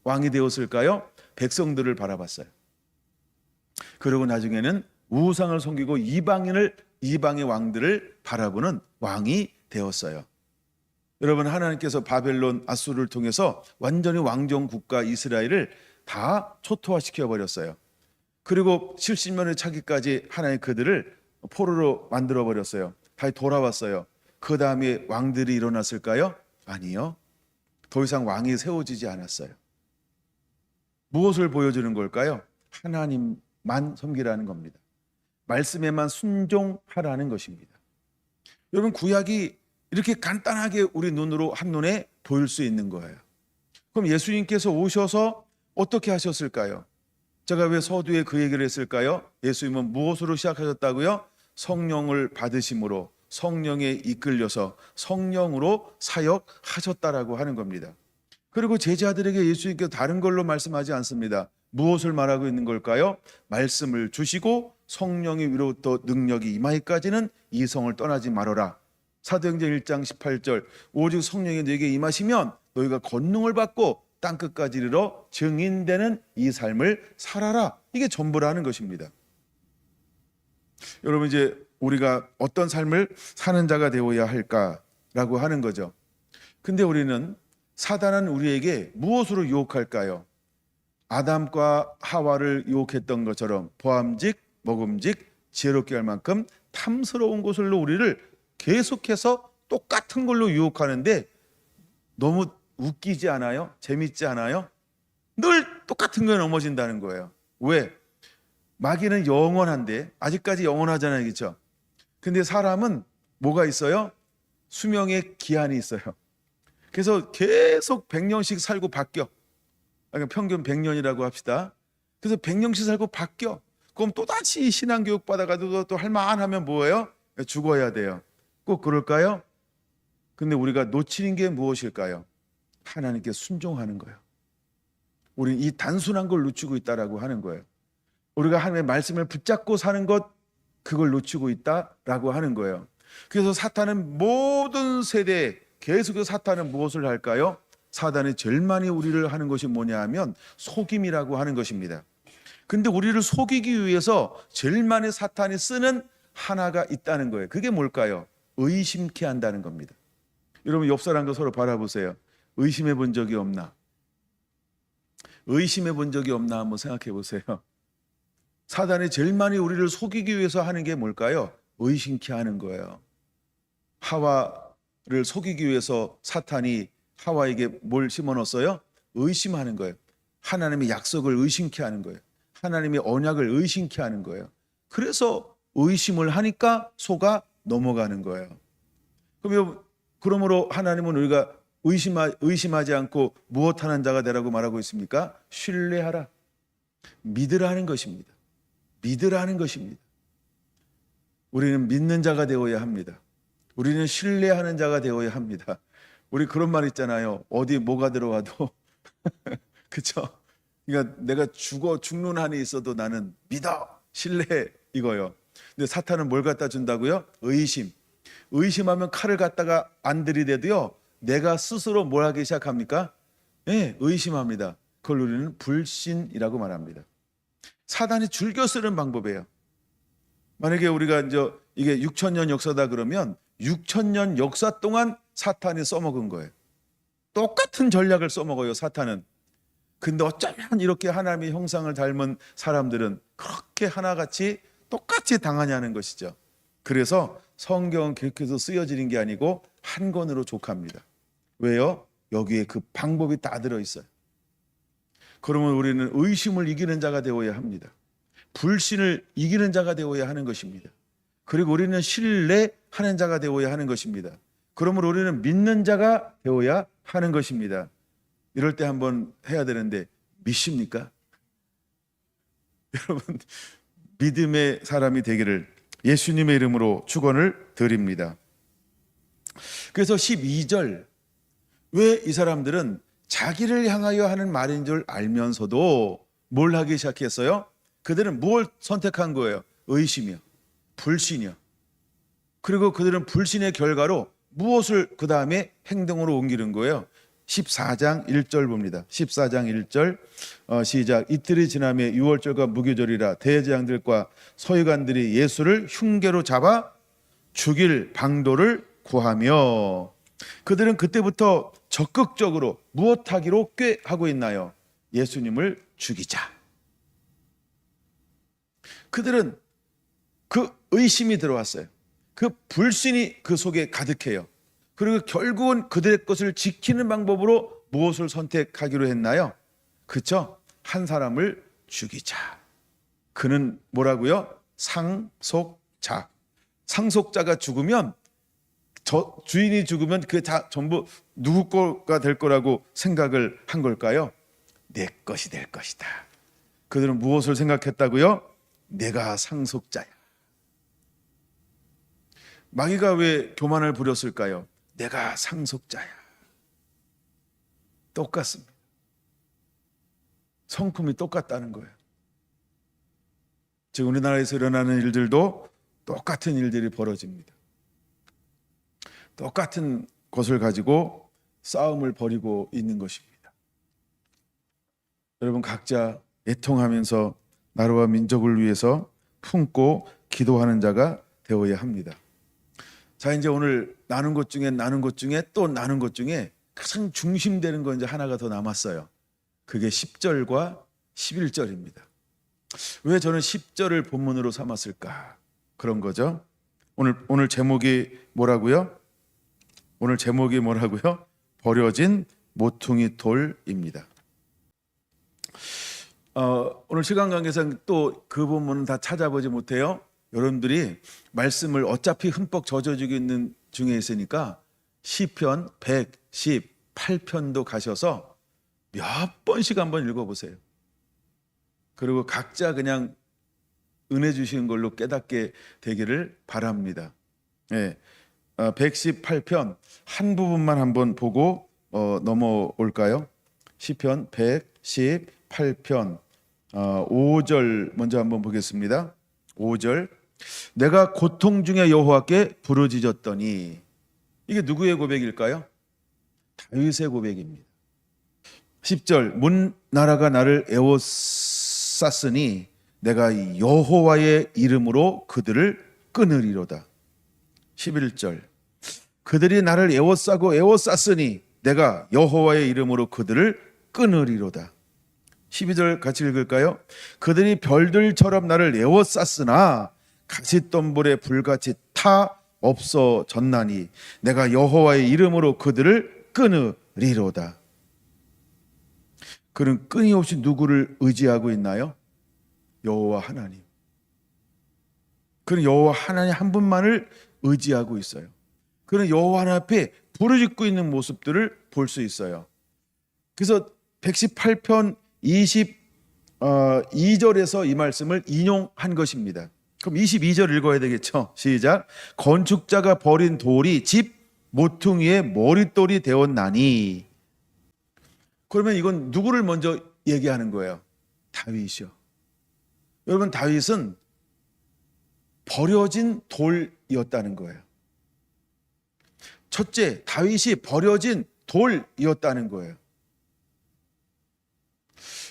왕이 되었을까요? 백성들을 바라봤어요. 그리고 나중에는 우상을 섬기고 이방의 왕들을 바라보는 왕이 되었어요. 여러분, 하나님께서 바벨론 아수르를 통해서 완전히 왕정 국가 이스라엘을 다 초토화시켜 버렸어요. 그리고 70년의 차기까지 하나님 그들을 포로로 만들어 버렸어요. 다시 돌아왔어요. 그 다음에 왕들이 일어났을까요? 아니요. 더 이상 왕이 세워지지 않았어요. 무엇을 보여주는 걸까요? 하나님만 섬기라는 겁니다. 말씀에만 순종하라는 것입니다. 여러분, 구약이 이렇게 간단하게 우리 눈으로 한눈에 보일 수 있는 거예요. 그럼 예수님께서 오셔서 어떻게 하셨을까요? 제가 왜 서두에 그 얘기를 했을까요? 예수님은 무엇으로 시작하셨다고요? 성령을 받으심으로 성령에 이끌려서 성령으로 사역하셨다라고 하는 겁니다. 그리고 제자들에게 예수님께서 다른 걸로 말씀하지 않습니다. 무엇을 말하고 있는 걸까요? 말씀을 주시고 성령이 위로부터 능력이 임하기까지는 이 성을 떠나지 말아라. 사도행전 1장 18절 오직 성령이 너에게 임하시면 너희가 권능을 받고 땅끝까지 이르러 증인되는 이 삶을 살아라. 이게 전부라는 것입니다. 여러분, 이제 우리가 어떤 삶을 사는 자가 되어야 할까라고 하는 거죠. 근데 우리는 사단은 우리에게 무엇으로 유혹할까요? 아담과 하와를 유혹했던 것처럼 보암직, 먹음직, 지혜롭게 할 만큼 탐스러운 것으로 우리를 계속해서 똑같은 걸로 유혹하는데 너무 웃기지 않아요? 재밌지 않아요? 늘 똑같은 거에 넘어진다는 거예요. 왜? 마귀는 영원한데, 아직까지 영원하잖아요, 그렇죠? 근데 사람은 뭐가 있어요? 수명의 기한이 있어요. 그래서 계속 100년씩 살고 바뀌어. 그러니까 평균 100년이라고 합시다. 그래서 100년씩 살고 바뀌어. 그럼 또다시 신앙교육 받아가지고 또 할만하면 뭐예요? 죽어야 돼요. 꼭 그럴까요? 근데 우리가 놓치는 게 무엇일까요? 하나님께 순종하는 거예요. 우리는 이 단순한 걸 놓치고 있다라고 하는 거예요. 우리가 하나님의 말씀을 붙잡고 사는 것, 그걸 놓치고 있다라고 하는 거예요. 그래서 사탄은 모든 세대에 계속해서 사탄은 무엇을 할까요? 사단이 제일 많이 우리를 하는 것이 뭐냐 하면 속임이라고 하는 것입니다. 근데 우리를 속이기 위해서 제일 많이 사탄이 쓰는 하나가 있다는 거예요. 그게 뭘까요? 의심케 한다는 겁니다. 여러분, 옆 사람과 서로 바라보세요. 의심해 본 적이 없나? 의심해 본 적이 없나 한번 생각해 보세요. 사단이 제일 많이 우리를 속이기 위해서 하는 게 뭘까요? 의심케 하는 거예요. 하와를 속이기 위해서 사탄이 하와에게 뭘 심어넣었어요? 의심하는 거예요. 하나님의 약속을 의심케 하는 거예요. 하나님의 언약을 의심케 하는 거예요. 그래서 의심을 하니까 속아 넘어가는 거예요. 그러므로 하나님은 우리가 의심하지 않고 무엇하는 자가 되라고 말하고 있습니까? 신뢰하라. 믿으라는 것입니다. 믿으라는 것입니다. 우리는 믿는 자가 되어야 합니다. 우리는 신뢰하는 자가 되어야 합니다. 우리 그런 말 있잖아요. 어디 뭐가 들어와도 그렇죠? 그러니까 내가 죽는 한이 있어도 나는 믿어, 신뢰해, 이거요. 근데 사탄은 뭘 갖다 준다고요? 의심. 의심하면 칼을 갖다가 안 들이대도요, 내가 스스로 뭘 하기 시작합니까? 네, 의심합니다. 그걸 우리는 불신이라고 말합니다. 사단이 즐겨 쓰는 방법이에요. 만약에 우리가 이제 이게 6,000년 역사다 그러면 6,000년 역사 동안 사탄이 써먹은 거예요. 똑같은 전략을 써먹어요, 사탄은. 근데 어쩌면 이렇게 하나님의 형상을 닮은 사람들은 그렇게 하나같이 똑같이 당하냐는 것이죠. 그래서 성경은 계속해서 쓰여지는 게 아니고 한 권으로 족합니다. 왜요? 여기에 그 방법이 다 들어있어요. 그러면 우리는 의심을 이기는 자가 되어야 합니다. 불신을 이기는 자가 되어야 하는 것입니다. 그리고 우리는 신뢰하는 자가 되어야 하는 것입니다. 그러므로 우리는 믿는 자가 되어야 하는 것입니다. 이럴 때 한번 해야 되는데, 믿습니까? 여러분, 믿음의 사람이 되기를 예수님의 이름으로 축원을 드립니다. 그래서 12절, 왜 이 사람들은 자기를 향하여 하는 말인 줄 알면서도 뭘 하기 시작했어요? 그들은 뭘 선택한 거예요? 의심이요, 불신이요. 그리고 그들은 불신의 결과로 무엇을 그 다음에 행동으로 옮기는 거예요? 14장 1절 봅니다. 14장 1절 시작. 이틀이 지나매 유월절과 무교절이라 대제장들과 서기관들이 예수를 흉계로 잡아 죽일 방도를 구하며, 그들은 그때부터 적극적으로 무엇하기로 꾀하고 있나요? 예수님을 죽이자. 그들은 그 의심이 들어왔어요. 그 불신이 그 속에 가득해요. 그리고 결국은 그들의 것을 지키는 방법으로 무엇을 선택하기로 했나요? 그렇죠? 한 사람을 죽이자. 그는 뭐라고요? 상속자. 상속자가 죽으면, 주인이 죽으면 그게 다 전부 누구 거가 될 거라고 생각을 한 걸까요? 내 것이 될 것이다. 그들은 무엇을 생각했다고요? 내가 상속자야. 마귀가 왜 교만을 부렸을까요? 내가 상속자야. 똑같습니다. 성품이 똑같다는 거예요. 지금 우리나라에서 일어나는 일들도 똑같은 일들이 벌어집니다. 똑같은 것을 가지고 싸움을 벌이고 있는 것입니다. 여러분, 각자 애통하면서 나라와 민족을 위해서 품고 기도하는 자가 되어야 합니다. 자, 이제 오늘 나눈 것 중에 또 나눈 것 중에 가장 중심되는 건 이제 하나가 더 남았어요. 그게 10절과 11절입니다. 왜 저는 10절을 본문으로 삼았을까? 그런 거죠. 오늘 제목이 뭐라고요? 버려진 모퉁이 돌입니다. 오늘 시간 관계상 또 그 본문은 다 찾아보지 못해요. 여러분들이 말씀을 어차피 흠뻑 젖어주고 있는 중에 있으니까 시편 118편도 가셔서 몇 번씩 한번 읽어보세요. 그리고 각자 그냥 은혜 주시는 걸로 깨닫게 되기를 바랍니다. 118편 한 부분만 한번 보고 넘어올까요? 시편 118편 5절 먼저 한번 보겠습니다. 5절, 내가 고통 중에 여호와께 부르짖었더니, 이게 누구의 고백일까요? 다윗의 고백입니다. 10절, 문 나라가 나를 에워쌌으니 내가 여호와의 이름으로 그들을 끊으리로다. 11절, 그들이 나를 에워쌌으니 내가 여호와의 이름으로 그들을 끊으리로다. 12절 같이 읽을까요? 그들이 별들처럼 나를 에워쌌으나 가시덤불에 불같이 타 없어졌나니 내가 여호와의 이름으로 그들을 끊으리로다. 그는 끊임없이 누구를 의지하고 있나요? 여호와 하나님. 그는 여호와 하나님 한 분만을 의지하고 있어요. 그는 여호와 하나님 앞에 부르짖고 있는 모습들을 볼 수 있어요. 그래서 118편 22절에서 이 말씀을 인용한 것입니다. 그럼 22절 읽어야 되겠죠? 시작. 건축자가 버린 돌이 집 모퉁이의 머릿돌이 되었나니. 그러면 이건 누구를 먼저 얘기하는 거예요? 다윗이요. 여러분, 다윗은 버려진 돌이었다는 거예요. 첫째, 다윗이 버려진 돌이었다는 거예요.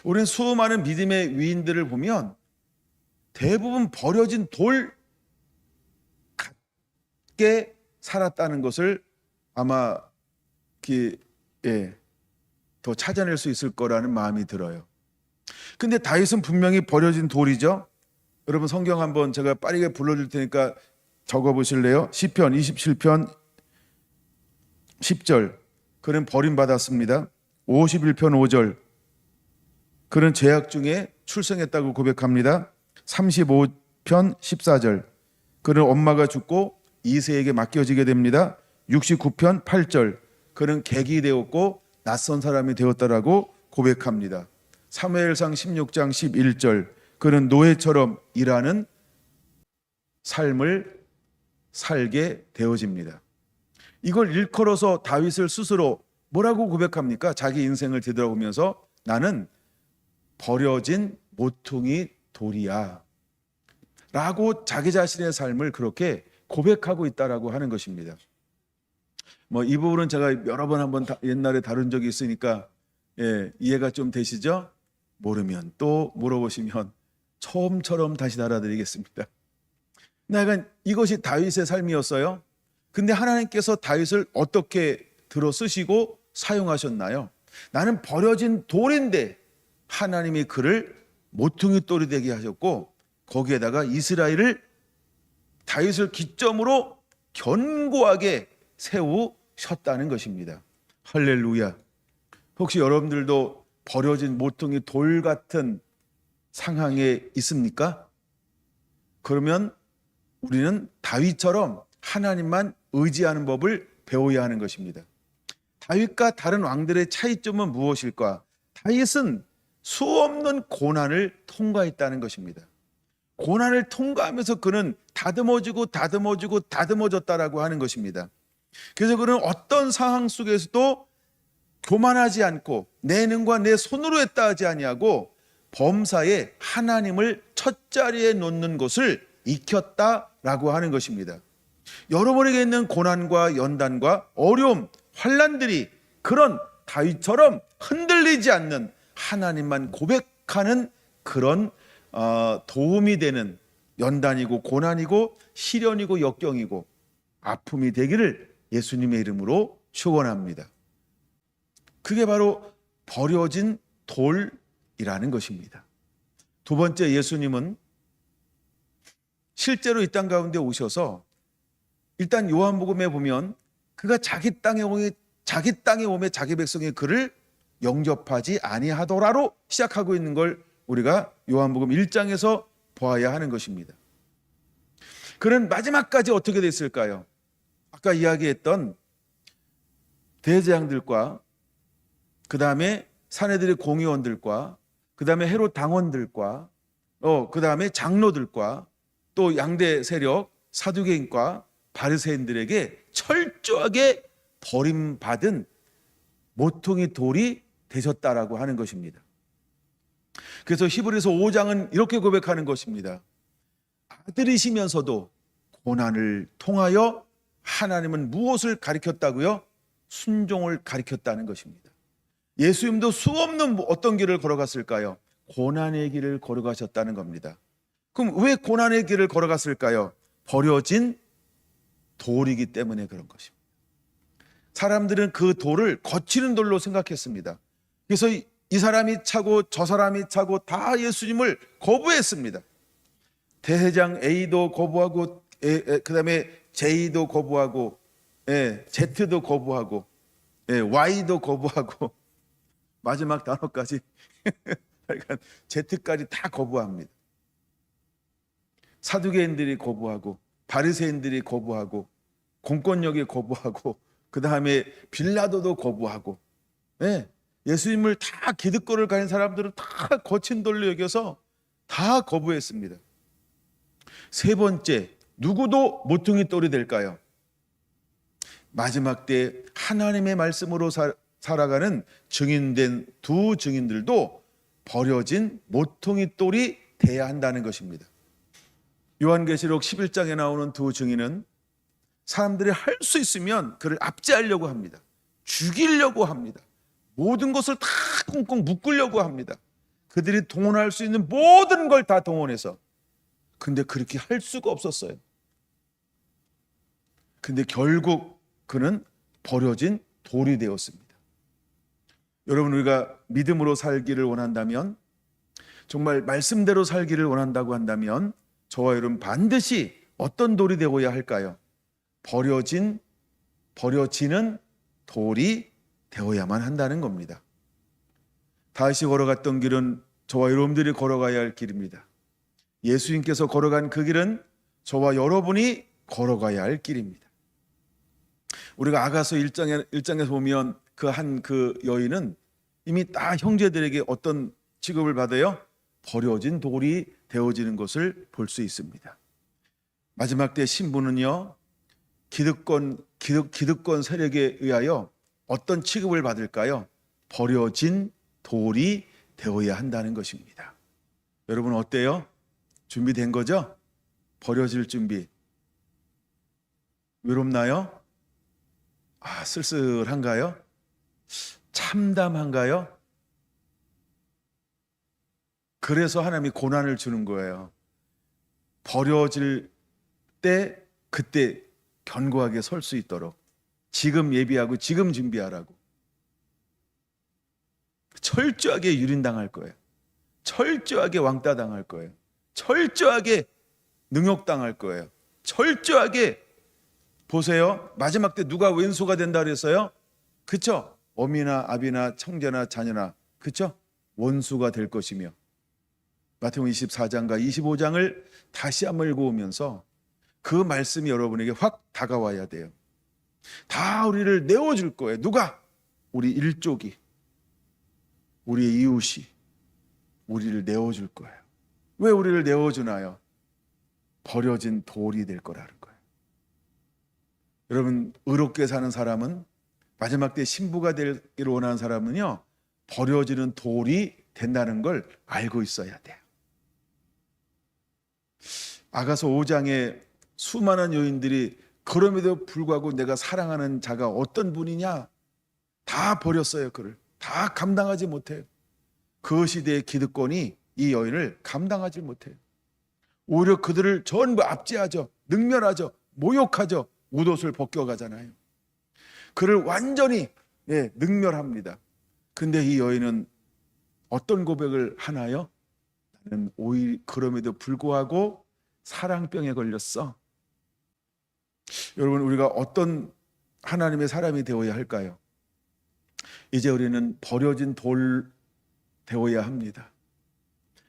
우리는 수많은 믿음의 위인들을 보면 대부분 버려진 돌 같게 살았다는 것을 아마 더 찾아낼 수 있을 거라는 마음이 들어요. 근데 다윗은 분명히 버려진 돌이죠. 여러분, 성경 한번 제가 빠르게 불러줄 테니까 적어보실래요? 시편 27편 10절, 그는 버림받았습니다. 51편 5절, 그는 죄악 중에 출생했다고 고백합니다. 35편 14절, 그는 엄마가 죽고 이새에게 맡겨지게 됩니다. 69편 8절, 그는 객이 되었고 낯선 사람이 되었다라고 고백합니다. 사무엘상 16장 11절, 그는 노예처럼 일하는 삶을 살게 되어집니다. 이걸 일컬어서 다윗을 스스로 뭐라고 고백합니까? 자기 인생을 되돌아보면서 나는 버려진 모퉁이 돌이야 라고 자기 자신의 삶을 그렇게 고백하고 있다라고 하는 것입니다. 이 부분은 제가 여러 번 한번 옛날에 다룬 적이 있으니까 이해가 좀 되시죠? 모르면 또 물어보시면 처음처럼 다시 알아드리겠습니다. 내가 이것이 다윗의 삶이었어요. 근데 하나님께서 다윗을 어떻게 들어 쓰시고 사용하셨나요? 나는 버려진 돌인데 하나님이 그를 모퉁이 돌이 되게 하셨고 거기에다가 이스라엘을 다윗을 기점으로 견고하게 세우셨다는 것입니다. 할렐루야. 혹시 여러분들도 버려진 모퉁이 돌 같은 상황에 있습니까? 그러면 우리는 다윗처럼 하나님만 의지하는 법을 배워야 하는 것입니다. 다윗과 다른 왕들의 차이점은 무엇일까? 다윗은 수없는 고난을 통과했다는 것입니다. 고난을 통과하면서 그는 다듬어졌다라고 하는 것입니다. 그래서 그는 어떤 상황 속에서도 교만하지 않고 내 능과 내 손으로 했다 하지 아니하고 범사에 하나님을 첫 자리에 놓는 것을 익혔다라고 하는 것입니다. 여러분에게 있는 고난과 연단과 어려움, 환난들이 그런 다윗처럼 흔들리지 않는 하나님만 고백하는 그런 도움이 되는 연단이고 고난이고 시련이고 역경이고 아픔이 되기를 예수님의 이름으로 축원합니다. 그게 바로 버려진 돌이라는 것입니다. 두 번째, 예수님은 실제로 이 땅 가운데 오셔서 일단 요한복음에 보면 그가 자기 땅에 오매 자기 백성의 그를 영접하지 아니하더라로 시작하고 있는 걸 우리가 요한복음 1장에서 보아야 하는 것입니다. 그는 마지막까지 어떻게 됐을까요? 아까 이야기했던 대제사장들과 그 다음에 사내들의 공의원들과 그 다음에 헤롯 당원들과 그 다음에 장로들과 또 양대 세력 사두개인과 바리새인들에게 철저하게 버림받은 모퉁이 돌이 되셨다라고 하는 것입니다. 그래서 히브리서 5장은 이렇게 고백하는 것입니다. 아들이시면서도 고난을 통하여 하나님은 무엇을 가리켰다고요? 순종을 가리켰다는 것입니다. 예수님도 수없는 어떤 길을 걸어갔을까요? 고난의 길을 걸어가셨다는 겁니다. 그럼 왜 고난의 길을 걸어갔을까요? 버려진 돌이기 때문에 그런 것입니다. 사람들은 그 돌을 거치는 돌로 생각했습니다. 그래서 이 사람이 차고 저 사람이 차고 다 예수님을 거부했습니다. 대회장 A도 거부하고 그 다음에 J도 거부하고 Z도 거부하고 Y도 거부하고 마지막 단어까지 그러니까 Z까지 다 거부합니다. 사두개인들이 거부하고 바리새인들이 거부하고 공권력이 거부하고 그 다음에 빌라도도 거부하고 예수님을 다 기득권을 가진 사람들은 다 거친 돌로 여겨서 다 거부했습니다. 세 번째, 누구도 모퉁이 돌이 될까요? 마지막 때 하나님의 말씀으로 살아가는 증인된 두 증인들도 버려진 모퉁이 돌이 돼야 한다는 것입니다. 요한계시록 11장에 나오는 두 증인은 사람들이 할 수 있으면 그를 압제하려고 합니다. 죽이려고 합니다. 모든 것을 다 꽁꽁 묶으려고 합니다. 그들이 동원할 수 있는 모든 걸 다 동원해서. 근데 그렇게 할 수가 없었어요. 근데 결국 그는 버려진 돌이 되었습니다. 여러분, 우리가 믿음으로 살기를 원한다면, 정말 말씀대로 살기를 원한다고 한다면 저와 여러분 반드시 어떤 돌이 되어야 할까요? 버려지는 돌이 되어야만 한다는 겁니다. 다시 걸어갔던 길은 저와 여러분들이 걸어가야 할 길입니다. 예수님께서 걸어간 그 길은 저와 여러분이 걸어가야 할 길입니다. 우리가 아가서 1장에서 보면 그 여인은 이미 다 형제들에게 어떤 취급을 받아요? 버려진 돌이 되어지는 것을 볼 수 있습니다. 마지막 때 신부는요, 기득권 세력에 의하여 어떤 취급을 받을까요? 버려진 돌이 되어야 한다는 것입니다. 여러분 어때요? 준비된 거죠? 버려질 준비. 외롭나요? 쓸쓸한가요? 참담한가요? 그래서 하나님이 고난을 주는 거예요. 버려질 때 그때 견고하게 설 수 있도록 지금 예비하고 지금 준비하라고. 철저하게 유린당할 거예요. 철저하게 왕따 당할 거예요. 철저하게 능욕당할 거예요. 철저하게 보세요. 마지막 때 누가 왼수가 된다 그랬어요? 그쵸? 어미나 아비나 청자나 자녀나 그쵸? 원수가 될 것이며. 마태복음 24장과 25장을 다시 한번 읽어오면서 그 말씀이 여러분에게 확 다가와야 돼요. 다 우리를 내어줄 거예요. 누가? 우리 일족이, 우리의 이웃이 우리를 내어줄 거예요. 왜 우리를 내어주나요? 버려진 돌이 될 거라는 거예요. 여러분, 의롭게 사는 사람은, 마지막 때 신부가 되기를 원하는 사람은요, 버려지는 돌이 된다는 걸 알고 있어야 돼요. 아가서 5장에 수많은 여인들이 그럼에도 불구하고 내가 사랑하는 자가 어떤 분이냐 다 버렸어요. 그를 다 감당하지 못해요. 그 시대의 기득권이 이 여인을 감당하지 못해요. 오히려 그들을 전부 압제하죠. 능멸하죠. 모욕하죠. 웃옷을 벗겨가잖아요. 그를 완전히 능멸합니다. 근데 이 여인은 어떤 고백을 하나요? 나는 오히려 그럼에도 불구하고 사랑병에 걸렸어. 여러분, 우리가 어떤 하나님의 사람이 되어야 할까요? 이제 우리는 버려진 돌 되어야 합니다.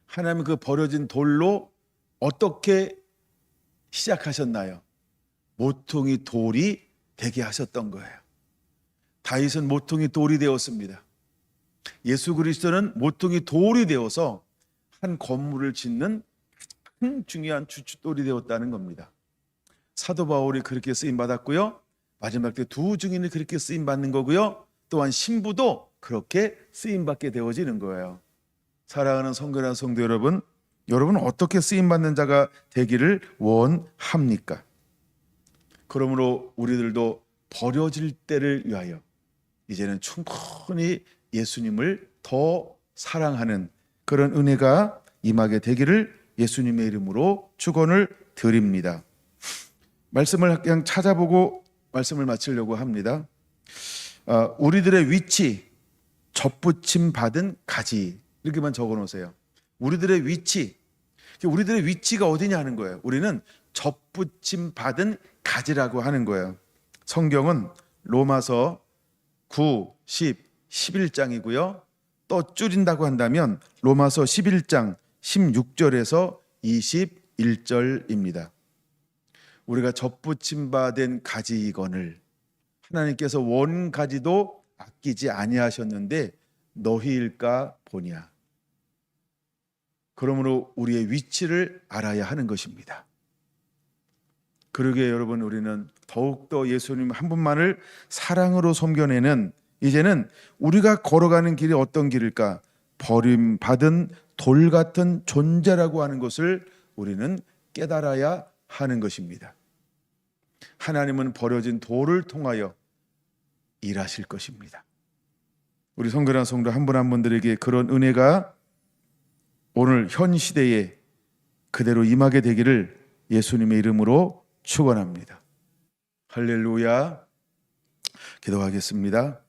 하나님은 그 버려진 돌로 어떻게 시작하셨나요? 모퉁이 돌이 되게 하셨던 거예요. 다윗은 모퉁이 돌이 되었습니다. 예수 그리스도는 모퉁이 돌이 되어서 한 건물을 짓는 가장 중요한 주춧돌이 되었다는 겁니다. 사도 바울이 그렇게 쓰임 받았고요. 마지막 때 두 증인이 그렇게 쓰임 받는 거고요. 또한 신부도 그렇게 쓰임 받게 되어지는 거예요. 사랑하는 성도나 성도 여러분, 여러분은 어떻게 쓰임 받는 자가 되기를 원합니까? 그러므로 우리들도 버려질 때를 위하여 이제는 충분히 예수님을 더 사랑하는 그런 은혜가 임하게 되기를 예수님의 이름으로 축원을 드립니다. 말씀을 그냥 찾아보고 말씀을 마치려고 합니다. 우리들의 위치, 접붙임 받은 가지, 이렇게만 적어 놓으세요. 우리들의 위치, 우리들의 위치가 어디냐 하는 거예요. 우리는 접붙임 받은 가지라고 하는 거예요. 성경은 로마서 9, 10, 11장이고요. 또 줄인다고 한다면 로마서 11장 16절에서 21절입니다. 우리가 접붙임 받은 가지이거늘 하나님께서 원 가지도 아끼지 아니하셨는데 너희일까 보냐. 그러므로 우리의 위치를 알아야 하는 것입니다. 그러기에 여러분, 우리는 더욱더 예수님 한 분만을 사랑으로 섬겨내는, 이제는 우리가 걸어가는 길이 어떤 길일까? 버림받은 돌 같은 존재라고 하는 것을 우리는 깨달아야 하는 것입니다. 하나님은 버려진 돌을 통하여 일하실 것입니다. 우리 성결한 성도 한 분 한 분들에게 그런 은혜가 오늘 현 시대에 그대로 임하게 되기를 예수님의 이름으로 축원합니다. 할렐루야. 기도하겠습니다.